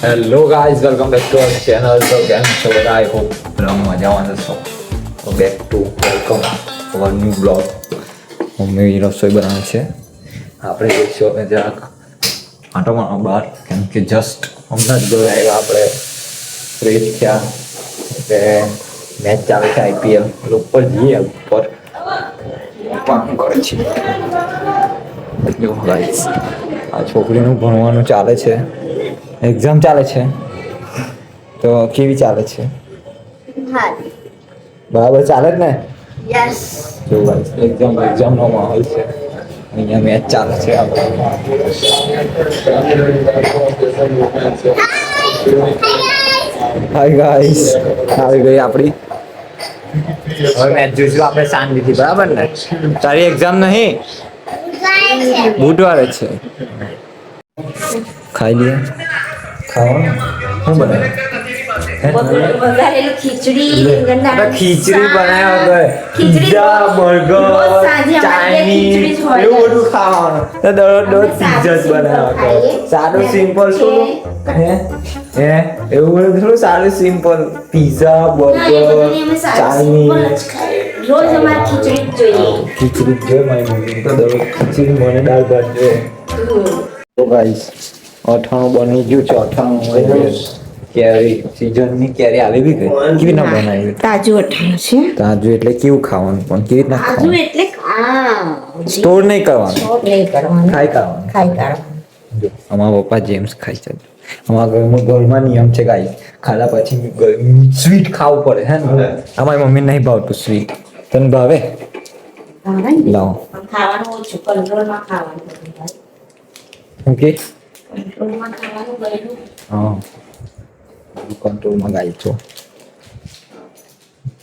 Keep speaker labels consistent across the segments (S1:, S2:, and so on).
S1: Hello guys, welcome back to our channel. તો કેમ છો બધા? આઈ હોપ બધા મજામાં હશો. તો back to welcome our new blog. Mummy રસોઈ બનાવે છે. આપણે જઈશું હવે જરાક આંટો મારવા બહાર, કેમ કે જસ્ટ હમણાં જ ઘરે આવ્યા આપણે, ફ્રેશ થયા. એટલે મેચ ચાલે છે IPL. ઉપર જઈએ ઉપર કામ કરે છે. જો ગાઈઝ, આ છોકરીનું ભણવાનું ચાલે છે, એક્ઝામ ચાલે છે. તો કેવી ચાલે છે? બરાબર ચાલે જ ને?
S2: યસ.
S1: જો એક્ઝામનો માહોલ છે. અહીંયા મેચ ચાલે છે આપણે. હાય ગાઈસ, આવી ગઈ આપણી. હવે મેચ જોઈશું આપણે શાંતિથી, બરાબર ને? તારી એક્ઝામ નહીં, બુધવારે છે. ખાઈ લઈએ. ખાવાનું શું બનાવે?
S2: વઘારેલું ખીચડી,
S1: ખીચડી બનાવ્યા પિઝા, બર્ગર, ચાઇનીઝ એવું બધું ખાવાનું. તો દરરોજ પિઝા જ બનાવ્યા કરે. સારું સિમ્પલ શું હે એવું બધું થોડું સારું સિમ્પલ પિઝા, બર્ગર, ચાઇનીઝ.
S2: રોજ અમારે ખીચડી જ જોઈએ.
S1: ખીચડી જ જોઈએ મારી મમ્મી તો દરરોજ ખીચડી, મને દાળ ભાત જોઈએ. તો ગાઈસ, અઠાણું બની ગયું છે. અઠાણું કેરી, સીઝનની કેરી આવી બી ગઈ. કેવી ના બનાવી?
S2: તાજું અઠાણું છે.
S1: તાજું એટલે કેવું ખાવાનું? પણ કેવી રીતના
S2: તાજું
S1: ખાવાનું?
S2: એટલે
S1: સ્ટોર નહીં કરવાનું,
S2: નહીં કરવાનું,
S1: ખાઈ કાઢવાનું.
S2: ખાઈ કાઢવાનું.
S1: જો અમારા પપ્પા જેમ્સ ખાય છે. અમારા ઘરમાં નિયમ છે ગાઈસ, ખાધા પછી સ્વીટ ખાવું પડે હે ને. અમારી મમ્મી નહીં ભાવતું સ્વીટ. તને ભાવે? લાવો.
S2: ખાવાનું ઓછું, કંટ્રોલમાં ખાવાનું.
S1: ઓકે,
S2: કંટ્રોલમાં ખાવાનું ગયેલું.
S1: હા, કંટ્રોલમાં ગાઈ છો.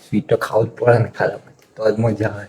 S1: સ્વીટ તો ખાવું જ પડે ને ખાધા પછી, તો જ મજા આવે.